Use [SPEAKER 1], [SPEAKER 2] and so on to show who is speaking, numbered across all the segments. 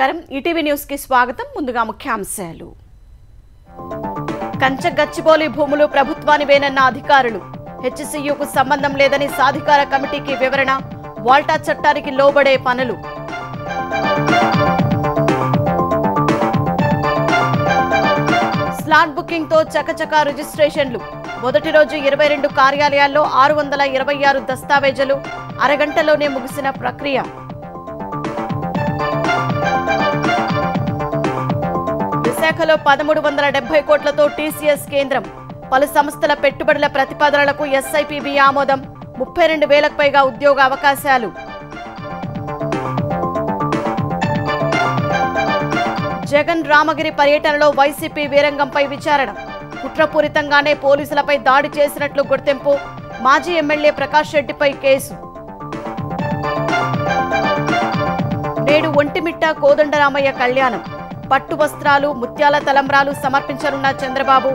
[SPEAKER 1] నమస్కారం ETV news కి స్వాగతం ముందుగా ముఖ్యాంశాలు కంచ గచ్చిబౌలి భూములు ప్రభుత్వానివేనన్న అధికారులు హెచ్సియుకు సంబంధం లేదని సాధికార కమిటీకి వివరణ వాల్టా చట్టానికి లోబడే పనులు స్లాట్ బుకింగ్ తో చకచకా రిజిస్ట్రేషన్లు మొదటి రోజు 22 కార్యాలయాల్లో 626 దస్తావేజులు అరగంటలోనే ముగిసిన ప్రక్రియ విశాఖలో 1370 కోట్లతో టీసీఎస్ కేంద్రం పలు సంస్థల పెట్టుబడుల ప్రతిపాదనలకు ఎస్ఐపిబి ఆమోదం 32,000కు పైగా ఉద్యోగ అవకాశాలు జగన్ రామగిరి పర్యటనలో వైసీపీ వీరంగంపై విచారణ కుట్రపూరితంగానే పోలీసులపై దాడి చేసినట్లు గుర్తింపు మాజీ ఎమ్మెల్యే ప్రకాష్ రెడ్డిపై కేసు నేడు ఒంటిమిట్ట కోదండరామయ్య కళ్యాణం పట్టు వస్త్రాలు ముత్యాల తలంబ్రాలు సమర్పించనున్న చంద్రబాబు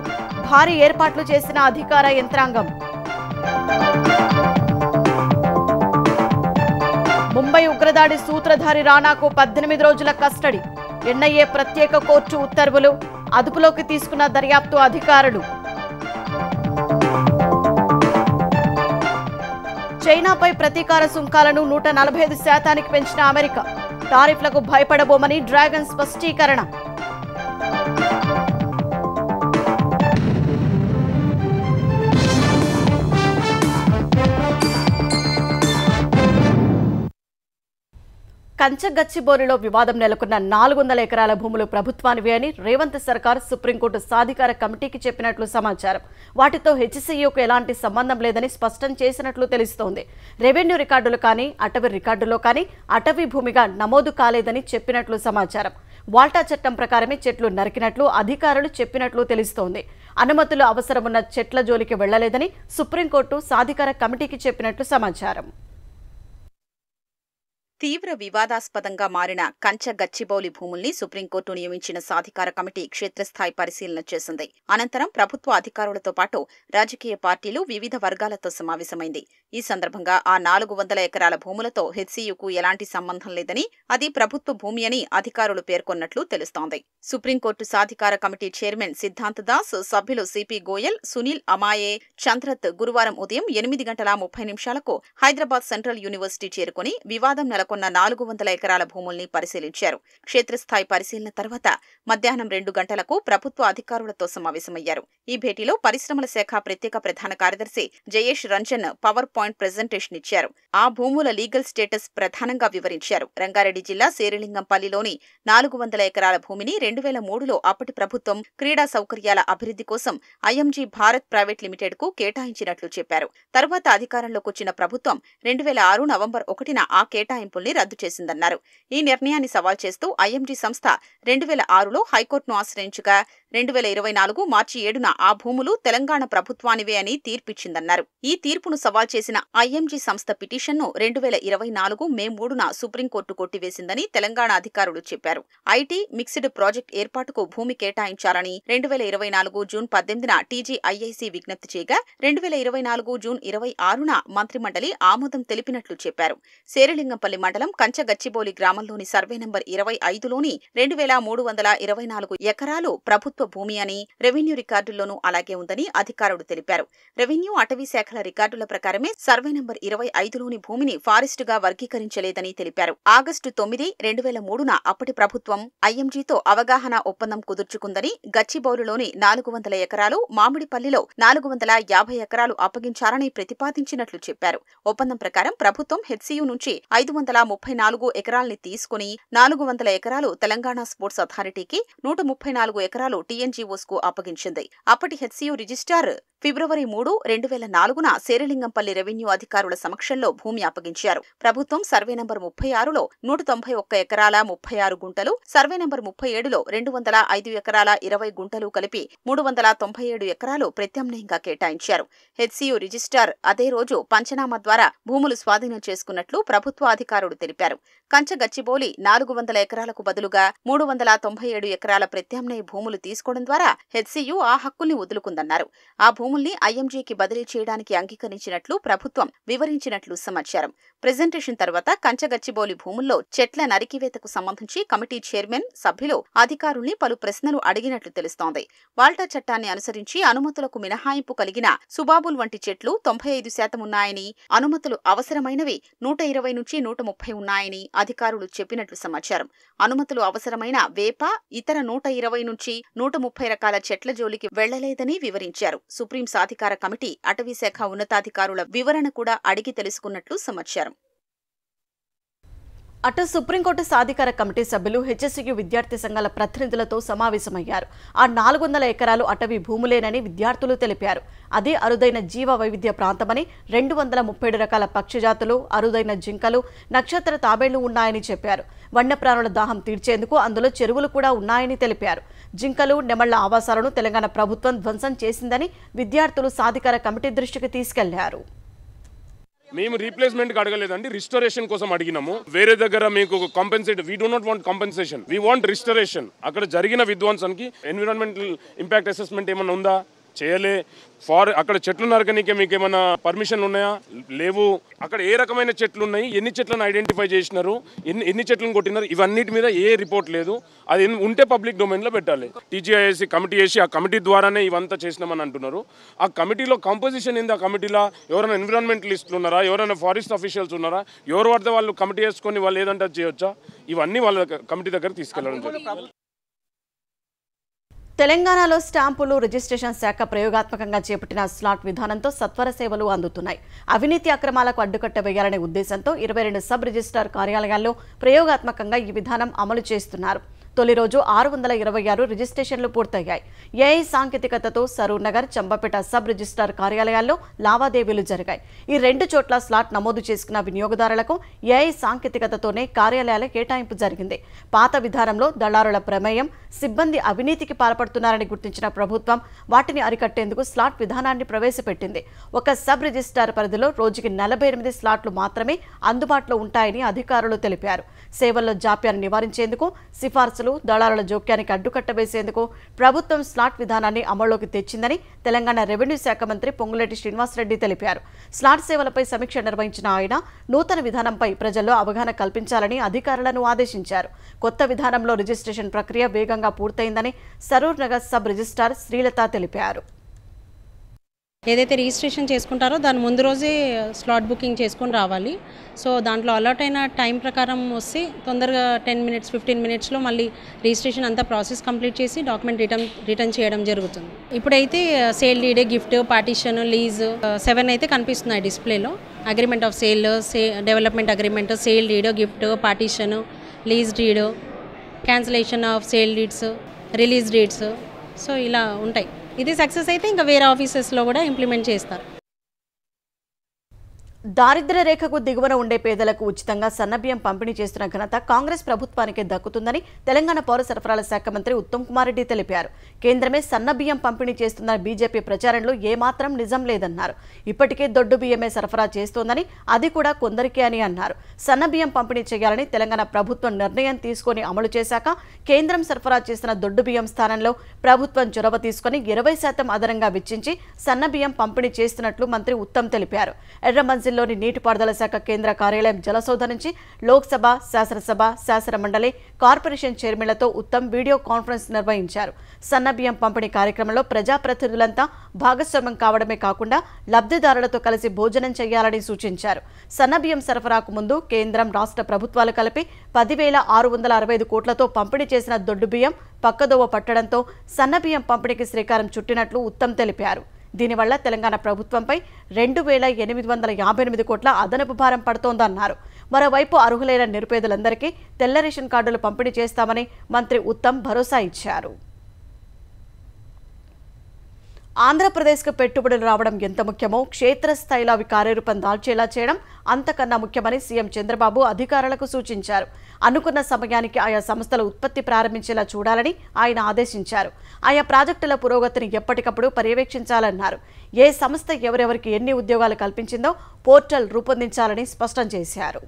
[SPEAKER 1] భారీ ఏర్పాట్లు చేసిన అధికార యంత్రాంగం ముంబై ఉగ్రదాడి సూత్రధారి రాణాకు 18 రోజుల కస్టడీ ఎన్ఐఏ ప్రత్యేక కోర్టు ఉత్తర్వులు అదుపులోకి తీసుకున్న దర్యాప్తు అధికారులు చైనాపై ప్రతీకార సుంకాలను 145% పెంచిన అమెరికా టారిఫ్లకు భయపడబోమని డ్రాగన్ స్పష్టీకరణ కంచగచ్చిబౌలిలో వివాదం నెలకొన్న 400 ఎకరాల భూములు ప్రభుత్వానివే అని రేవంత్ సర్కార్ సుప్రీంకోర్టు సాధికార కమిటీకి చెప్పినట్లు సమాచారం. వాటితో హెచ్సియుకు ఎలాంటి సంబంధం లేదని స్పష్టం చేసినట్లు తెలుస్తోంది. రెవెన్యూ రికార్డులు కానీ అటవీ రికార్డుల్లో కానీ అటవీ భూమిగా నమోదు కాలేదని చెప్పినట్లు సమాచారం. వాల్టా చట్టం ప్రకారమే చెట్లు నరికినట్లు అధికారులు చెప్పినట్లు తెలుస్తోంది. అనుమతులు అవసరమున్న చెట్ల జోలికి వెళ్లలేదని సుప్రీంకోర్టు సాధికార కమిటీకి చెప్పినట్లు సమాచారం.
[SPEAKER 2] తీవ్ర వివాదాస్పదంగా మారిన కంచ గచ్చిబౌలి భూముల్ని సుప్రీంకోర్టు నియమించిన సాధికార కమిటీ క్షేత్రస్థాయి పరిశీలన చేసింది. అనంతరం ప్రభుత్వ అధికారులతో పాటు రాజకీయ పార్టీలు వివిధ వర్గాలతో సమావేశమైంది. ఈ సందర్భంగా ఆ 400 ఎకరాల భూములతో హెచ్సియుకు ఎలాంటి సంబంధం లేదని, అది ప్రభుత్వ భూమి అని అధికారులు పేర్కొన్నట్లు తెలుస్తోంది. సుప్రీంకోర్టు సాధికార కమిటీ చైర్మన్ సిద్ధాంత్ దాస్, సభ్యులు సిపి గోయల్, సునీల్ అమాయే, చంద్రత్ గురువారం ఉదయం 8:30 హైదరాబాద్ సెంట్రల్ యూనివర్సిటీ చేరుకుని వివాదం కొన్న 400 ఎకరాల భూముల్ని పరిశీలించారు. క్షేత్రస్థాయి పరిశీలన తర్వాత మధ్యాహ్నం 2 గంటలకు ప్రభుత్వ అధికారులతో సమావేశమయ్యారు. ఈ భేటీలో పరిశ్రమల శాఖ ప్రత్యేక ప్రధాన కార్యదర్శి Jayesh Ranjan power point presentation ఇచ్చారు. ఆ భూముల లీగల్ స్టేటస్ ప్రధానంగా వివరించారు. రంగారెడ్డి జిల్లా శేరిలింగంపల్లిలోని 400 ఎకరాల భూమిని 2003లో అప్పటి ప్రభుత్వం క్రీడా సౌకర్యాల అభివృద్ధి కోసం ఐఎంజీ భారత్ ప్రైవేట్ లిమిటెడ్ కు కేటాయించినట్లు చెప్పారు. తర్వాత అధికారంలోకి వచ్చిన ప్రభుత్వం 2006 నవంబర్ 1న ఆ కేటాయింపు రద్దు చేసిందన్నారు. ఈ నిర్ణయాన్ని సవాల్ చేస్తూ ఐఎంజీ సంస్థ 2006లో హైకోర్టును ఆశ్రయించగా 2024 మార్చి 7న ఆ భూములు తెలంగాణ ప్రభుత్వానివే అని తీర్పిచ్చిందన్నారు. ఈ తీర్పును సవాల్ చేసిన ఐఎంజీ సంస్థ పిటిషన్ను 2024 మే 3న సుప్రీంకోర్టు కొట్టివేసిందని తెలంగాణ అధికారులు చెప్పారు. ఐటీ మిక్స్డ్ ప్రాజెక్ట్ ఏర్పాటుకు భూమి కేటాయించాలని 2024 జూన్ 18న టీజీఐఐసీ విజ్ఞప్తి చేయగా 2024 జూన్ 26న మంత్రిమండలి ఆమోదం తెలిపినట్లు చెప్పారు. శేరిలింగంపల్లి మండలం కంచగచ్చిబౌలి గ్రామంలోని సర్వే నంబర్ 25లోని 2324 ఎకరాలు ప్రభుత్వ భూమి అని రెవెన్యూ రికార్డుల్లోనూ అలాగే ఉందని అధికారులు తెలిపారు. రెవెన్యూ అటవీ శాఖల రికార్డుల ప్రకారమే సర్వే నంబర్ 25లోని భూమిని ఫారెస్టుగా వర్గీకరించలేదని తెలిపారు. ఆగస్టు 9, 2003న అప్పటి ప్రభుత్వం ఐఎంజీతో అవగాహన ఒప్పందం కుదుర్చుకుందని, గచ్చిబౌలిలోని 400 ఎకరాలు, మామిడిపల్లిలో 450 ఎకరాలు అప్పగించాలని ప్రతిపాదించినట్లు చెప్పారు. ఒప్పందం ప్రకారం ప్రభుత్వం హెచ్సియు నుంచి 534 ఎకరాల్ని తీసుకుని 400 ఎకరాలు తెలంగాణ స్పోర్ట్స్ అథారిటీకి, 134 ఎకరాలు టీఎన్జీఓస్ కు అప్పగించింది. అప్పటి హెచ్సియు రిజిస్ట్రార్ ఫిబ్రవరి 3, 2004న శేరిలింగంపల్లి రెవెన్యూ అధికారుల సమక్షంలో భూమి అప్పగించారు. ప్రభుత్వం సర్వే నంబర్ 36లో 191 ఎకరాల 36 గుంటలు, సర్వే నంబర్ 37లో 205 ఎకరాల 20 గుంటలు కలిపి 397 ఎకరాలు ప్రత్యామ్నాయంగా కేటాయించారు. హెచ్సియు రిజిస్ట్రార్ అదే రోజు పంచనామా ద్వారా భూములు స్వాధీనం చేసుకున్నట్లు ప్రభుత్వ అధికారులు తెలిపారు. కంచగచ్చిబౌలి 400 ఎకరాలకు బదులుగా 397 ఎకరాల ప్రత్యామ్నాయ భూములు తీసుకోవడం ద్వారా హెచ్సియు ఆ హక్కుల్ని వదులుకుందన్నారు. ఆ భూముల్ని ఐఎంజీకి బదిలీ చేయడానికి అంగీకరించినట్లు ప్రభుత్వం వివరించినట్లు సమాచారం. ప్రెజెంటేషన్ తర్వాత కంచగచ్చిబౌలి భూముల్లో చెట్ల నరికివేతకు సంబంధించి కమిటీ చైర్మన్, సభ్యులు అధికారుల్ని పలు ప్రశ్నలు అడిగినట్లు తెలుస్తోంది. వాల్టా చట్టాన్ని అనుసరించి అనుమతులకు మినహాయింపు కలిగిన సుబాబుల్ వంటి చెట్లు 95% ఉన్నాయని, అనుమతులు అవసరమైనవి 120 నుంచి 130 ఉన్నాయని అధికారులు చెప్పినట్లు సమాచారం. అనుమతులు అవసరమైన వేప, ఇతర 120 నుంచి 130 రకాల చెట్ల జోలికి వెళ్లలేదని వివరించారు. సుప్రీం సాధికార కమిటీ అటవీశాఖ ఉన్నతాధికారుల వివరణ కూడా అడిగి తెలుసుకున్నట్లు సమాచారం.
[SPEAKER 1] అటు సుప్రీంకోర్టు సాధికార కమిటీ సభ్యులు హెచ్ఎస్యు విద్యార్థి సంఘాల ప్రతినిధులతో సమావేశమయ్యారు. ఆ 400 ఎకరాలు అటవీ భూములేనని విద్యార్థులు తెలిపారు. అది అరుదైన జీవ వైవిధ్య ప్రాంతమని, 237 రకాల పక్షిజాతులు, అరుదైన జింకలు, నక్షత్ర తాబేళ్లు ఉన్నాయని చెప్పారు. వన్యప్రాణుల దాహం తీర్చేందుకు అందులో చెరువులు కూడా ఉన్నాయని తెలిపారు. జింకలు, నెమళ్ల ఆవాసాలను తెలంగాణ ప్రభుత్వం ధ్వంసం చేసిందని విద్యార్థులు సాధికార కమిటీ దృష్టికి తీసుకెళ్లారు.
[SPEAKER 3] మేము రీప్లేస్మెంట్ కి అడగలేదండి, రిస్టోరేషన్ కోసం అడిగినాము. వేరే దగ్గర మీకు compensate, we do not want compensation, we want restoration. అక్కడ జరిగిన విధ్వంసానికి ఎన్విరాన్మెంటల్ ఇంపాక్ట్ అసెస్మెంట్ ఏమన్నా ఉందా? చేయలే. అక్కడ చెట్లు నరకనీకే మీకు ఏమైనా పర్మిషన్లు ఉన్నాయా? లేవు. అక్కడ ఏ రకమైన చెట్లు ఉన్నాయి, ఎన్ని చెట్లను ఐడెంటిఫై చేసినారు, ఎన్ని చెట్లను కొట్టినారు, ఇవన్నిటి మీద ఏ రిపోర్ట్ లేదు. అది ఉంటే పబ్లిక్ డొమైన్లో పెట్టాలి. టీజీఐఎస్సీ కమిటీ వేసి ఆ కమిటీ ద్వారానే ఇవంతా చేసినామని అంటున్నారు. ఆ కమిటీలో కంపోజిషన్ ఏంది? ఆ కమిటీలో ఎవరైనా ఎన్విరాన్మెంటలిస్టులు ఉన్నారా, ఎవరైనా ఫారెస్ట్ అఫీషియల్స్ ఉన్నారా, ఎవరు పడితే వాళ్ళు కమిటీ వేసుకొని వాళ్ళు ఏదంటే చేయొచ్చా? ఇవన్నీ వాళ్ళ కమిటీ దగ్గర తీసుకెళ్లడం జరిగింది.
[SPEAKER 1] తెలంగాణలో స్టాంపులు రిజిస్ట్రేషన్ శాఖ ప్రయోగాత్మకంగా చేపట్టిన స్లాట్ విధానంతో సత్వర సేవలు అందుతున్నాయి. అవినీతి అక్రమాలకు అడ్డుకట్ట వేయాలనే ఉద్దేశంతో 22 సబ్ రిజిస్ట్రార్ కార్యాలయాల్లో ప్రయోగాత్మకంగా ఈ విధానం అమలు చేస్తున్నారు. తొలి రోజు 626 రిజిస్ట్రేషన్లు పూర్తయ్యాయి. ఏఐ సాంకేతికతతో సరూర్ నగర్, చంబపేట సబ్ రిజిస్ట్రార్ కార్యాలయాల్లో లావాదేవీలు జరిగాయి. ఈ 2 చోట్ల స్లాట్ నమోదు చేసుకున్న వినియోగదారులకు ఏఐ సాంకేతికతతోనే కార్యాలయాల కేటాయింపు జరిగింది. పాత విధానంలో దళారుల ప్రమేయం, సిబ్బంది అవినీతికి పాల్పడుతున్నారని గుర్తించిన ప్రభుత్వం వాటిని అరికట్టేందుకు స్లాట్ విధానాన్ని ప్రవేశపెట్టింది. ఒక సబ్ రిజిస్ట్రార్ పరిధిలో రోజుకి 48 స్లాట్లు మాత్రమే అందుబాటులో ఉంటాయని అధికారులు తెలిపారు. సేవల్లో జాప్యాన్ని నివారించేందుకు, సిఫార్సులు, దళారుల జోక్యానికి అడ్డుకట్ట వేసేందుకు ప్రభుత్వం స్లాట్ విధానాన్ని అమల్లోకి తెచ్చిందని తెలంగాణ రెవెన్యూ శాఖ మంత్రి పొంగులేటి శ్రీనివాసరెడ్డి తెలిపారు. స్లాట్ సేవలపై సమీక్ష నిర్వహించిన ఆయన నూతన విధానంపై ప్రజల్లో అవగాహన కల్పించాలని అధికారులను ఆదేశించారు. కొత్త విధానంలో రిజిస్ట్రేషన్ ప్రక్రియ వేగంగా పూర్తయిందని సరూర్ నగర్ సబ్ రిజిస్ట్రార్ శ్రీలత తెలిపారు.
[SPEAKER 4] ఏదైతే రిజిస్ట్రేషన్ చేసుకుంటారో దాని ముందు రోజే స్లాట్ బుకింగ్ చేసుకొని రావాలి. సో దాంట్లో అలాట్ అయిన టైం ప్రకారం వస్తే తొందరగా 10 మినిట్స్ 15 మినిట్స్లో మళ్ళీ రిజిస్ట్రేషన్ అంతా ప్రాసెస్ కంప్లీట్ చేసి డాక్యుమెంట్ రిటర్న్ చేయడం జరుగుతుంది. ఇప్పుడైతే sale deed, gift, partition, lease 7 అయితే కనిపిస్తున్నాయి డిస్ప్లేలో. Agreement of sale, development agreement, sale deed, gift, partition, lease deed, cancellation of sale deeds, release deeds. So ఇలా ఉంటాయి. ఇది సక్సెస్ అయితే ఇంకా వేరే ఆఫీసెస్లో కూడా ఇంప్లిమెంట్ చేస్తారు.
[SPEAKER 1] దారిద్ర్య రేఖకు దిగువన ఉండే పేదలకు ఉచితంగా సన్నబియ్యం పంపిణీ చేస్తున్న ఘనత కాంగ్రెస్ ప్రభుత్వానికే దక్కుతుందని తెలంగాణ పౌర సరఫరాల శాఖ మంత్రి ఉత్తమ్ కుమార్ రెడ్డి తెలిపారు. కేంద్రమే సన్నబియ్యం పంపిణీ చేస్తున్న బీజేపీ ప్రచారంలో ఏమాత్రం నిజం లేదన్నారు. ఇప్పటికే దొడ్డు బియ్యమే సరఫరా చేస్తోందని, అది కూడా కొందరికే అని అన్నారు. సన్నబియ్యం పంపిణీ చేయాలని తెలంగాణ ప్రభుత్వం నిర్ణయం తీసుకుని అమలు చేశాక కేంద్రం సరఫరా చేసిన దొడ్డు బియ్యం స్థానంలో ప్రభుత్వం చొరవ తీసుకుని 20% అదనంగా వెచ్చించి సన్నబియ్యం పంపిణీ చేస్తున్నట్లు మంత్రి ఉత్తమ్ తెలిపారు. ఎర్రమంజిల్ లోని నీటిపారుదల శాఖ కేంద్ర కార్యాలయం జలసౌధ నుంచి లోక్సభ, శాసనసభ, శాసనమండలి, కార్పొరేషన్ చైర్మన్లతో ఉత్తమ్ వీడియో కాన్ఫరెన్స్ నిర్వహించారు. సన్నబియ్యం పంపిణీ కార్యక్రమంలో ప్రజాప్రతినిధులంతా భాగస్వామ్యం కావడమే కాకుండా లబ్ధిదారులతో కలిసి భోజనం చేయాలని సూచించారు. సన్నబియ్యం సరఫరాకు ముందు కేంద్రం, రాష్ట్ర ప్రభుత్వాలు కలిపి 10,665 కోట్లతో పంపిణీ చేసిన దొడ్డు బియ్యం పక్కదోవ పట్టడంతో సన్నబియ్యం పంపిణీకి శ్రీకారం చుట్టినట్లు ఉత్తమ్ తెలిపారు. దీనివల్ల తెలంగాణ ప్రభుత్వంపై 2,858 కోట్ల అదనపు భారం పడుతోందన్నారు. మరోవైపు అర్హులైన నిరుపేదలందరికీ తెల్ల రేషన్ కార్డులు పంపిణీ చేస్తామని మంత్రి ఉత్తమ్ భరోసా ఇచ్చారు. ఆంధ్రప్రదేశ్కు పెట్టుబడులు రావడం ఎంత ముఖ్యమో క్షేత్రస్థాయిలో అవి కార్యరూపం దాల్చేలా చేయడం అంతకన్నా ముఖ్యమని సీఎం చంద్రబాబు అధికారులకు సూచించారు. అనుకున్న సమయానికి ఆయా సంస్థలు ఉత్పత్తి ప్రారంభించేలా చూడాలని ఆయన ఆదేశించారు. ఆయా ప్రాజెక్టుల పురోగతిని ఎప్పటికప్పుడు పర్యవేక్షించాలన్నారు. ఏ సంస్థ ఎవరెవరికి ఎన్ని ఉద్యోగాలు కల్పించిందో పోర్టల్ రూపొందించాలని స్పష్టం చేశారు.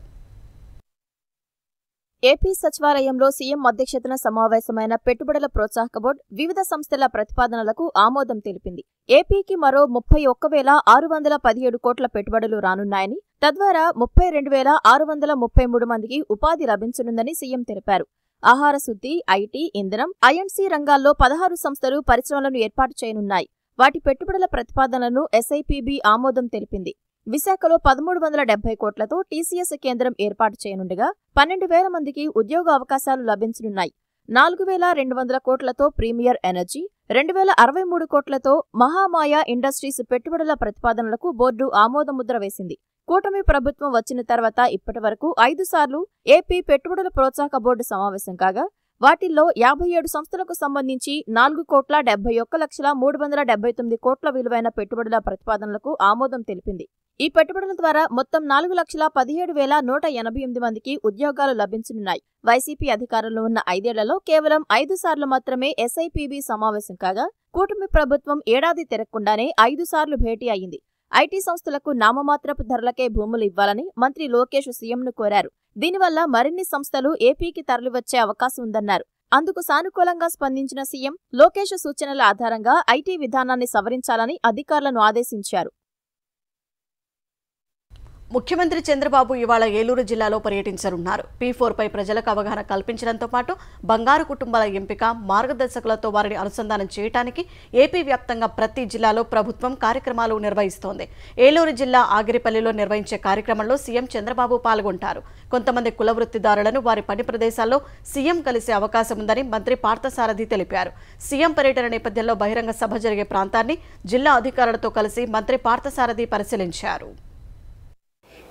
[SPEAKER 5] ఏపీ సచివాలయంలో సీఎం అధ్యక్షతన సమావేశమైన పెట్టుబడుల ప్రోత్సాహక బోర్డు వివిధ సంస్థల ప్రతిపాదనలకు ఆమోదం తెలిపింది. ఏపీకి మరో 31,617 కోట్ల పెట్టుబడులు రానున్నాయని, తద్వారా 32,633 మందికి ఉపాధి లభించనుందని సీఎం తెలిపారు. ఆహార శుద్ధి, ఐటీ, ఇంధనం, ఐఎండ్సీ రంగాల్లో 16 సంస్థలు పరిశ్రమలను ఏర్పాటు చేయనున్నాయి. వాటి పెట్టుబడుల ప్రతిపాదనలను ఎస్ఐపిబి ఆమోదం తెలిపింది. విశాఖలో 1370 కోట్లతో టీసీఎస్ కేంద్రం ఏర్పాటు చేయనుండగా 12,000 మందికి ఉద్యోగ అవకాశాలు లభించనున్నాయి. 4,200 కోట్లతో ప్రీమియర్ ఎనర్జీ, 2,063 కోట్లతో మహామాయ ఇండస్ట్రీస్ పెట్టుబడుల ప్రతిపాదనలకు బోర్డు ఆమోదముద్ర వేసింది. కూటమి ప్రభుత్వం వచ్చిన తర్వాత ఇప్పటి వరకు 5 సార్లు ఏపీ పెట్టుబడుల ప్రోత్సాహక బోర్డు సమావేశం కాగా, వాటిల్లో 57 సంస్థలకు సంబంధించి 4,71,379 కోట్ల విలువైన పెట్టుబడుల ప్రతిపాదనలకు ఆమోదం తెలిపింది. ఈ పెట్టుబడుల ద్వారా మొత్తం 4,17,188 మందికి ఉద్యోగాలు లభించనున్నాయి. వైసీపీ అధికారంలో ఉన్న 5 ఏళ్లలో కేవలం 5 సార్లు మాత్రమే ఎస్ఐపిబి సమావేశం కాగా, కూటమి ప్రభుత్వం ఏడాది తిరగకుండానే 5 సార్లు భేటీ అయింది. ఐటీ సంస్థలకు నామమాత్రపు ధరలకే భూములు ఇవ్వాలని మంత్రి లోకేష్ సీఎంను కోరారు. దీనివల్ల మరిన్ని సంస్థలు ఏపీకి తరలివచ్చే అవకాశం ఉందన్నారు. అందుకు సానుకూలంగా స్పందించిన సీఎం లోకేష్ సూచనల ఆధారంగా ఐటీ విధానాన్ని సవరించాలని అధికారులను ఆదేశించారు.
[SPEAKER 1] ముఖ్యమంత్రి చంద్రబాబు ఇవాళ ఏలూరు జిల్లాలో పర్యటించనున్నారు. P4 పై ప్రజలకు అవగాహన కల్పించడంతో పాటు బంగారు కుటుంబాల ఎంపిక, మార్గదర్శకులతో వారిని అనుసంధానం చేయడానికి ఏపీ వ్యాప్తంగా ప్రతి జిల్లాలో ప్రభుత్వం కార్యక్రమాలు నిర్వహిస్తోంది. ఏలూరు జిల్లా ఆగిరిపల్లిలో నిర్వహించే కార్యక్రమంలో సీఎం చంద్రబాబు పాల్గొంటారు. కొంతమంది కుల వృత్తిదారులను వారి పని ప్రదేశాల్లో సీఎం కలిసే అవకాశం ఉందని మంత్రి పార్థసారథి తెలిపారు. సీఎం పర్యటన నేపథ్యంలో బహిరంగ సభ జరిగే ప్రాంతాన్ని జిల్లా అధికారులతో కలిసి మంత్రి పార్థసారథి పరిశీలించారు.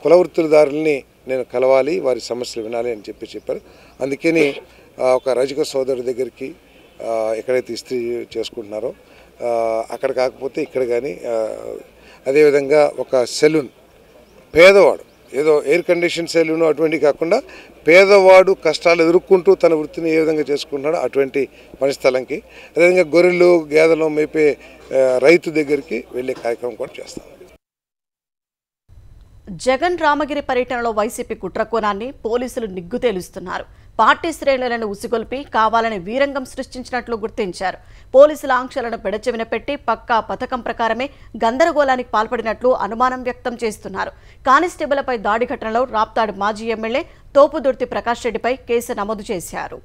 [SPEAKER 6] కుల వృత్తిదారుల్ని నేను కలవాలి, వారి సమస్యలు వినాలి అని చెప్పారు. అందుకని ఒక రజక సోదరుడి దగ్గరికి ఎక్కడైతే ఇస్త్రీ చేసుకుంటున్నారో అక్కడ కాకపోతే ఇక్కడ కానీ, అదేవిధంగా ఒక సెలూన్, పేదవాడు ఏదో ఎయిర్ కండిషన్ సెలూన్ అటువంటివి కాకుండా పేదవాడు కష్టాలు ఎదుర్కొంటూ తన వృత్తిని ఏ విధంగా చేసుకుంటున్నాడో అటువంటి పని స్థలంకి, అదేవిధంగా గొర్రెలు గేదెలు మేపే రైతు దగ్గరికి వెళ్ళే కార్యక్రమం కూడా చేస్తాం.
[SPEAKER 1] జగన్ రామగిరి పర్యటనలో వైసీపీ కుట్రకోణాన్ని పోలీసులు నిగ్గు తేలుస్తున్నారు. పార్టీ శ్రేణులను ఉసిగొల్పి కావాలని వీరంగం సృష్టించినట్లు గుర్తించారు. పోలీసుల ఆంక్షలను పెడచెవిన పెట్టి పక్కా పథకం ప్రకారమే గందరగోళానికి పాల్పడినట్లు అనుమానం వ్యక్తం చేస్తున్నారు. కానిస్టేబుల్పై దాడి ఘటనలో రాప్తాడు మాజీ ఎమ్మెల్యే తోపుదుర్తి ప్రకాష్ రెడ్డిపై కేసు నమోదు చేశారు.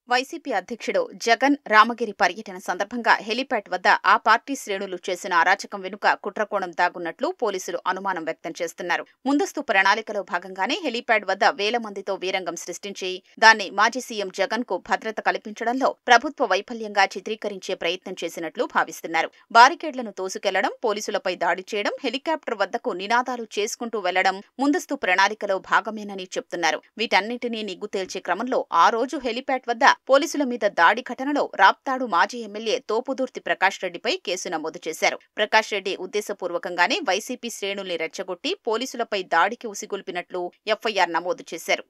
[SPEAKER 2] వైసీపీ అధ్యక్షుడు జగన్ రామగిరి పర్యటన సందర్భంగా హెలిప్యాడ్ వద్ద ఆ పార్టీ శ్రేణులు చేసిన అరాచకం వెనుక కుట్రకోణం దాగున్నట్లు పోలీసులు అనుమానం వ్యక్తం చేస్తున్నారు. ముందస్తు ప్రణాళికలో భాగంగానే హెలిప్యాడ్ వద్ద వేల మందితో వీరంగం సృష్టించి దాన్ని మాజీ సీఎం జగన్ కు భద్రత కల్పించడంలో ప్రభుత్వ వైఫల్యంగా చిత్రీకరించే ప్రయత్నం చేసినట్లు భావిస్తున్నారు. బారికేడ్లను తోసుకెళ్లడం, పోలీసులపై దాడి చేయడం, హెలికాప్టర్ వద్దకు నినాదాలు చేసుకుంటూ వెళ్లడం ముందస్తు ప్రణాళికలో భాగమేనని చెప్తున్నారు. వీటన్నింటినీ నిగ్గు తేల్చే క్రమంలో ఆ రోజు హెలిప్యాడ్ వద్ద పోలీసుల మీద దాడి ఘటనలో రాప్తాడు మాజీ ఎమ్మెల్యే తోపుదుర్తి ప్రకాష్ రెడ్డిపై కేసు నమోదు చేశారు. ప్రకాష్ రెడ్డి ఉద్దేశపూర్వకంగానే వైసీపీ శ్రేణుల్ని రెచ్చగొట్టి పోలీసులపై దాడికి ఉసిగొల్పినట్లు ఎఫ్ఐఆర్ నమోదు చేశారు.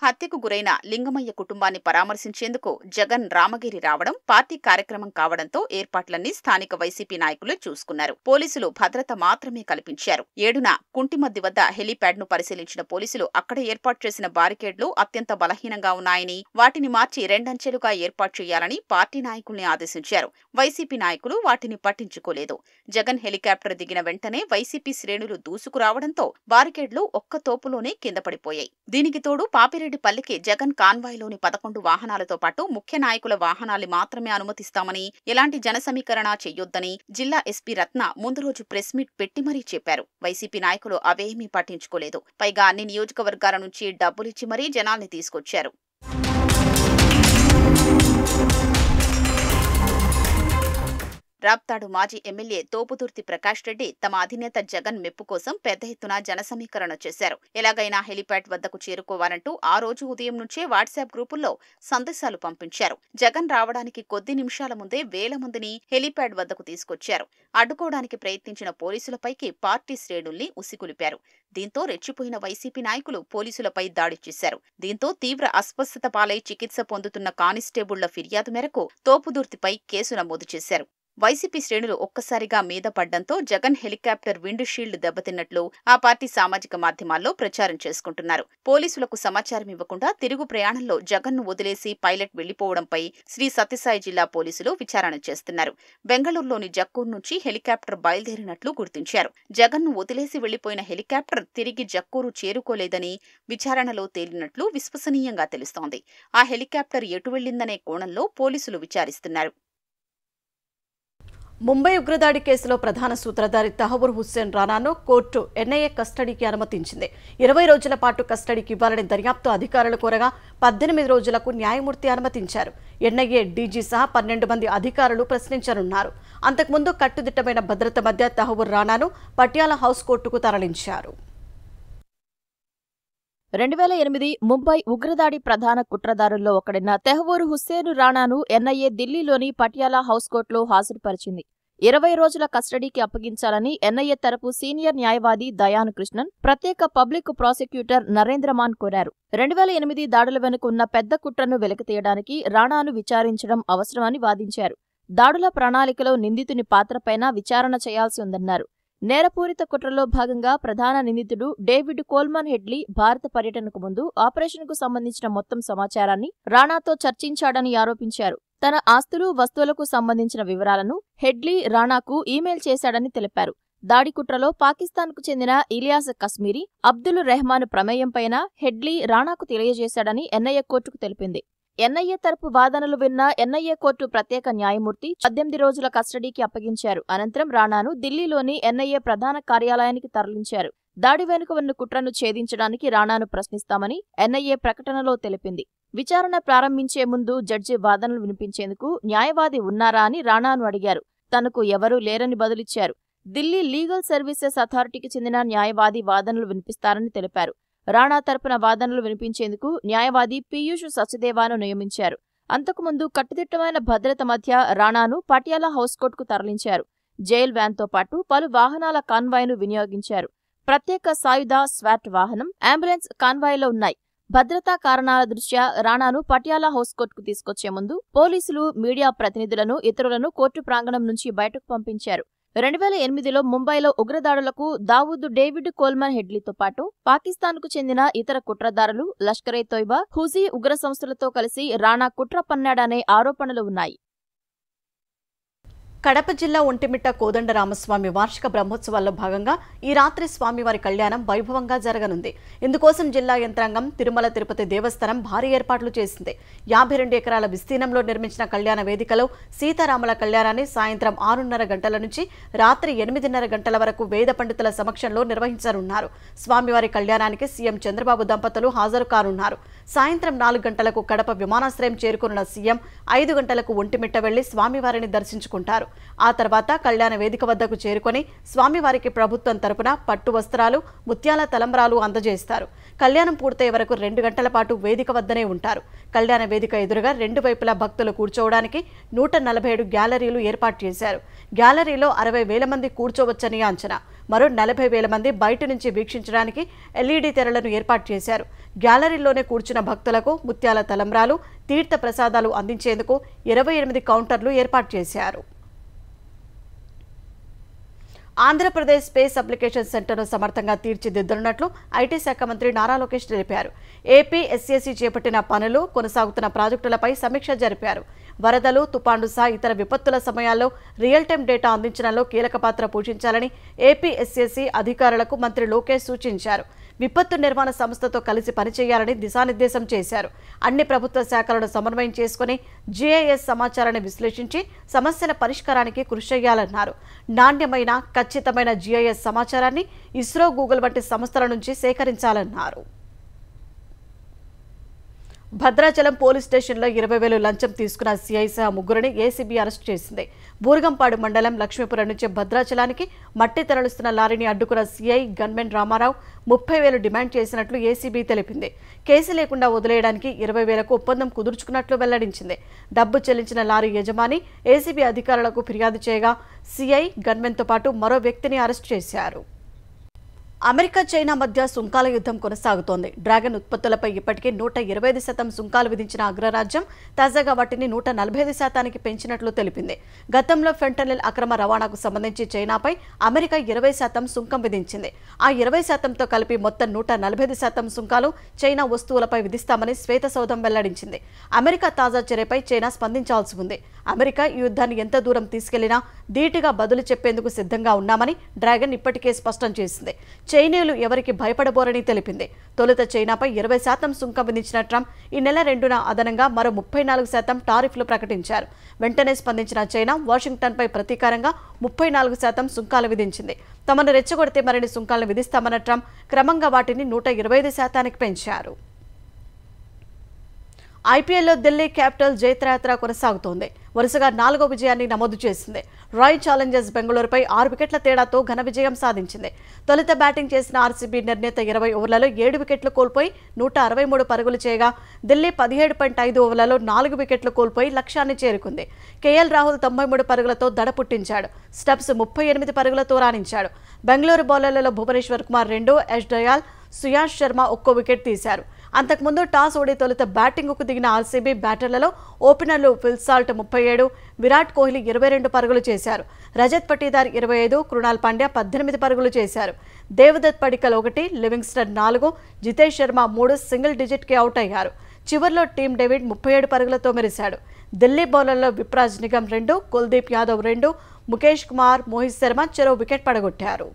[SPEAKER 2] హత్యకు గురైన లింగమయ్య కుటుంబాన్ని పరామర్శించేందుకు జగన్ రామగిరి రావడం పార్టీ కార్యక్రమం కావడంతో ఏర్పాట్లన్నీ స్థానిక వైసీపీ నాయకులే చూసుకున్నారు. పోలీసులు భద్రత మాత్రమే కల్పించారు. 7న కుంటిమద్ది వద్ద హెలీప్యాడ్ ను పరిశీలించిన పోలీసులు అక్కడ ఏర్పాటు చేసిన బారికేడ్లు అత్యంత బలహీనంగా ఉన్నాయని, వాటిని మార్చి రెండంచెలుగా ఏర్పాటు చేయాలని పార్టీ నాయకుల్ని ఆదేశించారు. వైసీపీ నాయకులు వాటిని పట్టించుకోలేదు. జగన్ హెలికాప్టర్ దిగిన వెంటనే వైసీపీ శ్రేణులు దూసుకురావడంతో బారికేడ్లు ఒక్క తోపులోనే కింద పడిపోయాయి. దీనికి తోడు పాపిరెడ్డిపల్లికి జగన్ కాన్వాయ్లోని 11 వాహనాలతో పాటు ముఖ్య నాయకుల వాహనాలు మాత్రమే అనుమతిస్తామని, ఎలాంటి జన సమీకరణ చెయ్యొద్దని జిల్లా ఎస్పీ రత్న ముందు రోజు ప్రెస్ మీట్ పెట్టి మరీ చెప్పారు. వైసీపీ నాయకులు అవేమీ పట్టించుకోలేదు. పైగా అన్ని నియోజకవర్గాల నుంచి డబ్బులిచ్చి మరీ జనాల్ని తీసుకొచ్చారు. రాప్తాడు మాజీ ఎమ్మెల్యే తోపుదుర్తి ప్రకాష్ రెడ్డి తమ అధినేత జగన్ మెప్పు కోసం పెద్ద ఎత్తున జనసమీకరణ చేశారు. ఎలాగైనా హెలిప్యాడ్ వద్దకు చేరుకోవాలంటూ ఆ రోజు ఉదయం నుంచే వాట్సాప్ గ్రూపుల్లో సందేశాలు పంపించారు. జగన్ రావడానికి కొద్ది నిమిషాల ముందే వేల మందిని హెలిప్యాడ్ వద్దకు తీసుకొచ్చారు. అడ్డుకోవడానికి ప్రయత్నించిన పోలీసులపైకి పార్టీ శ్రేణుల్ని ఉసిగొలిపారు. దీంతో రెచ్చిపోయిన వైసీపీ నాయకులు పోలీసులపై దాడి చేశారు. దీంతో తీవ్ర అస్వస్థత పాలై చికిత్స పొందుతున్న కానిస్టేబుళ్ల ఫిర్యాదు మేరకు తోపుదుర్తిపై కేసు నమోదు చేశారు. వైసీపీ శ్రేణులు ఒక్కసారిగా మీద పడ్డంతో జగన్ హెలికాప్టర్ విండ్ షీల్డ్ దెబ్బతిన్నట్లు ఆ పార్టీ సామాజిక మాధ్యమాల్లో ప్రచారం చేసుకుంటున్నారు. పోలీసులకు సమాచారం ఇవ్వకుండా తిరుగు ప్రయాణంలో జగన్ను వదిలేసి పైలట్ వెళ్లిపోవడంపై శ్రీ సత్యసాయి జిల్లా పోలీసులు విచారణ చేస్తున్నారు. బెంగళూరులోని జక్కూరు నుంచి హెలికాప్టర్ బయలుదేరినట్లు గుర్తించారు. జగన్ను వదిలేసి వెళ్లిపోయిన హెలికాప్టర్ తిరిగి జక్కూరు చేరుకోలేదని విచారణలో తేలినట్లు విశ్వసనీయంగా తెలుస్తోంది. ఆ హెలికాప్టర్ ఎటు వెళ్లిందనే కోణంలో పోలీసులు విచారిస్తున్నారు.
[SPEAKER 1] ముంబై ఉగ్రదాడి కేసులో ప్రధాన సూత్రధారి తహవూర్ హుస్సేన్ రానాను కోర్టు ఎన్ఐఏ కస్టడీకి అనుమతించింది. 20 రోజుల పాటు కస్టడీకి ఇవ్వాలని దర్యాప్తు అధికారులు కోరగా 18 రోజులకు న్యాయమూర్తి అనుమతించారు. ఎన్ఐఏ డీజీ సహా 12 మంది అధికారులు ప్రశ్నించనున్నారు. అంతకుముందు కట్టుదిట్టమైన భద్రత మధ్య తహవూర్ రానాను పటియాలా హౌస్ కోర్టుకు తరలించారు.
[SPEAKER 5] 2008 ముంబై ఉగ్రదాడి ప్రధాన కుట్రదారుల్లో ఒకడైన తెహవూర్ హుస్సేన్ రానాను ఎన్ఐఏ ఢిల్లీలోని పటియాలా హౌస్ కోర్టులో హాజరుపరిచింది. 20 రోజుల కస్టడీకి అప్పగించాలని ఎన్ఐఏ తరపు సీనియర్ న్యాయవాది దయాన్ కృష్ణన్, ప్రత్యేక పబ్లిక్ ప్రాసిక్యూటర్ నరేంద్రమాన్ కోరారు. 2008 దాడుల వెనుక ఉన్న పెద్ద కుట్రను వెలికితీయడానికి రానాను విచారించడం అవసరమని వాదించారు. దాడుల ప్రణాళికలో నిందితుని పాత్రపైన విచారణ చేయాల్సి ఉందన్నారు. నేరపూరిత కుట్రలో భాగంగా ప్రధాన నిందితుడు డేవిడ్ కోల్మన్ హెడ్లీ భారత పర్యటనకు ముందు ఆపరేషన్కు సంబంధించిన మొత్తం సమాచారాన్ని రానాతో చర్చించాడని ఆరోపించారు. తన ఆస్తులు, వస్తువులకు సంబంధించిన వివరాలను హెడ్లీ రానాకు ఈమెయిల్ చేశాడని తెలిపారు. దాడి కుట్రలో పాకిస్తాన్కు చెందిన ఇలియాస్ కశ్మీరీ, అబ్దుల్ రెహమాన్ ప్రమేయంపైన హెడ్లీ రానాకు తెలియజేశాడని ఎన్ఐఏ కోర్టుకు తెలిపింది. ఎన్ఐఏ తరపు వాదనలు విన్న ఎన్ఐఏ కోర్టు ప్రత్యేక న్యాయమూర్తి 18 రోజుల కస్టడీకి అప్పగించారు. అనంతరం రానాను ఢిల్లీలోని ఎన్ఐఏ ప్రధాన కార్యాలయానికి తరలించారు. దాడి వెనుక ఉన్న కుట్రను ఛేదించడానికి రానాను ప్రశ్నిస్తామని ఎన్ఐఏ ప్రకటనలో తెలిపింది. విచారణ ప్రారంభించే ముందు జడ్జి వాదనలు వినిపించేందుకు న్యాయవాది ఉన్నారా అని రానాను అడిగారు. తనకు ఎవరూ లేరని బదులిచ్చారు. ఢిల్లీ లీగల్ సర్వీసెస్ అథారిటీకి చెందిన న్యాయవాది వాదనలు వినిపిస్తారని తెలిపారు. రాణా తరపున వాదనలు వినిపించేందుకు న్యాయవాది పీయూష్ సచదేవాను నియమించారు. అంతకుముందు కట్టుదిట్టమైన భద్రత మధ్య రాణాను పటియాలా హౌస్ కోర్టుకు తరలించారు. జైల్ వ్యాన్తో పాటు పలు వాహనాల కాన్వాయ్ను వినియోగించారు. ప్రత్యేక సాయుధ స్వాట్ వాహనం, అంబులెన్స్ కాన్వాయ్లో ఉన్నాయి. భద్రతా కారణాల దృష్ట్యా రాణాను పటియాలా హౌస్ కోర్టుకు తీసుకొచ్చే ముందు పోలీసులు, మీడియా ప్రతినిధులను, ఇతరులను కోర్టు ప్రాంగణం నుంచి బయటకు పంపించారు. 2008లో ముంబైలో ఉగ్రదాడులకు దావూద్ డేవిడ్ కోల్మన్ హెడ్లీతో పాటు పాకిస్తాన్కు చెందిన ఇతర కుట్రదారులు, లష్కరే తోయిబా, హుజీ ఉగ్ర సంస్థలతో కలిసి రాణా కుట్ర పన్నాడనే ఆరోపణలు ఉన్నాయి.
[SPEAKER 1] కడప జిల్లా ఒంటిమిట్ట కోదండరామస్వామి వార్షిక బ్రహ్మోత్సవాల్లో భాగంగా ఈ రాత్రి స్వామివారి కళ్యాణం వైభవంగా జరగనుంది. ఇందుకోసం జిల్లా యంత్రాంగం తిరుమల తిరుపతి దేవస్థానం భారీ ఏర్పాట్లు చేసింది. 52 ఎకరాల విస్తీర్ణంలో నిర్మించిన కళ్యాణ వేదికలో సీతారాముల కళ్యాణాన్ని సాయంత్రం 6:30 గంటల నుంచి రాత్రి 8:30 గంటల వరకు వేద పండితుల సమక్షంలో నిర్వహించనున్నారు. స్వామివారి కళ్యాణానికి సీఎం చంద్రబాబు దంపతులు హాజరు కానున్నారు. సాయంత్రం 4 గంటలకు కడప విమానాశ్రయం చేరుకున్న సీఎం 5 గంటలకు ఒంటిమిట్ట వెళ్లి స్వామివారిని దర్శించుకుంటారు. ఆ తర్వాత కళ్యాణ వేదిక వద్దకు చేరుకొని స్వామివారికి ప్రభుత్వం తరపున పట్టు వస్త్రాలు, ముత్యాల తలంబ్రాలు అందజేస్తారు. కళ్యాణం పూర్తయ్యే వరకు 2 గంటల పాటు వేదిక వద్దనే ఉంటారు. కళ్యాణ వేదిక ఎదురుగా 2 వైపులా భక్తులు కూర్చోవడానికి 147 గ్యాలరీలు ఏర్పాటు చేశారు. గ్యాలరీలో 60,000 మంది కూర్చోవచ్చని అంచనా. మరో 40,000 మంది బయట నుంచి వీక్షించడానికి ఎల్ఈడీ తెరలను ఏర్పాటు చేశారు. గ్యాలరీలోనే కూర్చున్న భక్తులకు ముత్యాల తలంబ్రాలు, తీర్థ ప్రసాదాలు అందించేందుకు 28 కౌంటర్లు ఏర్పాటు చేశారు. ఆంధ్రప్రదేశ్ స్పేస్ అప్లికేషన్ సెంటర్ను సమర్థంగా తీర్చిదిద్దనున్నట్లు ఐటీ శాఖ మంత్రి నారా లోకేష్ తెలిపారు. ఏపీ ఎస్ఏసీ చేపట్టిన పనులు, కొనసాగుతున్న ప్రాజెక్టులపై సమీక్ష జరిపారు. వరదలు, తుపాన్లు సహా ఇతర విపత్తుల సమయాల్లో రియల్ టైం డేటా అందించడంలో కీలక పాత్ర పోషించాలని ఏపీ ఎస్ఏసీ అధికారులకు మంత్రి లోకేష్ సూచించారు. విపత్తు నిర్వహణ సంస్థతో కలిసి పనిచేయాలని దిశానిర్దేశం చేశారు. అన్ని ప్రభుత్వ శాఖలను సమన్వయం చేసుకుని జీఐఎస్ సమాచారాన్ని విశ్లేషించి సమస్యల పరిష్కారానికి కృషి చేయాలన్నారు. నాణ్యమైన, ఖచ్చితమైన జీఐఎస్ సమాచారాన్ని ఇస్రో, గూగుల్ వంటి సంస్థల నుంచి సేకరించాలన్నారు. భద్రాచలం పోలీస్ స్టేషన్లో 20,000 లంచం తీసుకున్న సీఐ సహా 3 ఏసీబీ అరెస్టు చేసింది. బూర్గంపాడు మండలం లక్ష్మీపురం నుంచి భద్రాచలానికి మట్టి తరలిస్తున్న లారీని అడ్డుకున్న సీఐ గన్మెన్ రామారావు 30,000 డిమాండ్ చేసినట్లు ఏసీబీ తెలిపింది. కేసు లేకుండా వదిలేయడానికి 20,000కు ఒప్పందం కుదుర్చుకున్నట్లు వెల్లడించింది. డబ్బు చెల్లించిన లారీ యజమాని ఏసీబీ అధికారులకు ఫిర్యాదు చేయగా సీఐ గన్మెన్తో పాటు మరో వ్యక్తిని అరెస్టు చేశారు. అమెరికా చైనా మధ్య సుంకాల యుద్ధం కొనసాగుతోంది. డ్రాగన్ ఉత్పత్తులపై ఇప్పటికే 125% సుంకాలు విధించిన అగ్రరాజ్యం తాజాగా వాటిని 145%కి పెంచినట్లు తెలిపింది. గతంలో ఫెంటనిల్ అక్రమ రవాణాకు సంబంధించి చైనాపై అమెరికా 20% సుంకం విధించింది. ఆ 20%తో కలిపి మొత్తం 145% సుంకాలు చైనా వస్తువులపై విధిస్తామని శ్వేతసౌధం వెల్లడించింది. అమెరికా తాజా చర్యపై చైనా స్పందించాల్సి ఉంది. అమెరికా ఈ యుద్ధాన్ని ఎంత దూరం తీసుకెళ్లినా ధీటుగా బదులు చెప్పేందుకు సిద్ధంగా ఉన్నామని డ్రాగన్ ఇప్పటికే స్పష్టం చేసింది. చైనీయులు ఎవరికి భయపడబోరని తెలిపింది. తొలుత చైనాపై 20% సుంకం విధించిన ట్రంప్ ఈ నెల 2న అదనంగా మరో 34% టారిఫ్లు ప్రకటించారు. వెంటనే స్పందించిన చైనా వాషింగ్టన్పై ప్రతీకారంగా 34% సుంకాలు విధించింది. తమను రెచ్చగొడితే మరిన్ని సుంకాలను విధిస్తామన్న ట్రంప్ క్రమంగా వాటిని 125%కి పెంచారు. ఐపీఎల్లో ఢిల్లీ క్యాపిటల్ జైత్రయాత్ర కొనసాగుతోంది. వరుసగా 4వ విజయాన్ని నమోదు చేసింది. రాయల్ ఛాలెంజర్స్ బెంగళూరుపై 6 వికెట్ల తేడాతో ఘన విజయం సాధించింది. తొలుత బ్యాటింగ్ చేసిన ఆర్సీబీ నిర్ణీత 20 ఓవర్లలో 7 వికెట్లు కోల్పోయి 163 పరుగులు చేయగా ఢిల్లీ 17.5 ఓవర్లలో 4 వికెట్లు కోల్పోయి లక్ష్యాన్ని చేరుకుంది. కేఎల్ రాహుల్ 93 పరుగులతో దడ పుట్టించాడు. స్టబ్స్ 38 పరుగులతో రాణించాడు. బెంగళూరు బౌలర్లలో భువనేశ్వర్ కుమార్ 2, యష్ దయాల్, సుయాష్ శర్మ 1 వికెట్ తీశారు. అంతకుముందు టాస్ ఓడి తొలుత బ్యాటింగ్కు దిగిన ఆర్సీబీ బ్యాటర్లలో ఓపెనర్లు ఫిల్ సాల్ట్ 37, విరాట్ కోహ్లీ 22 పరుగులు చేశారు. రజత్ పటీదార్ 25, కృణాల్ పాండ్యా 18 పరుగులు చేశారు. దేవదత్ పడికల్ 1, లివింగ్స్టన్ 4, జితేష్ శర్మ 3 సింగిల్ డిజిట్కి అవుట్ అయ్యారు. చివర్లో టీమ్ డేవిడ్ 37 పరుగులతో మెరిశాడు. ఢిల్లీ బౌలర్లో విప్రాజ్ నిగమ్ 2, కుల్దీప్ యాదవ్ 2, ముఖేష్ కుమార్, మోహిత్ శర్మ చెరో వికెట్ పడగొట్టారు.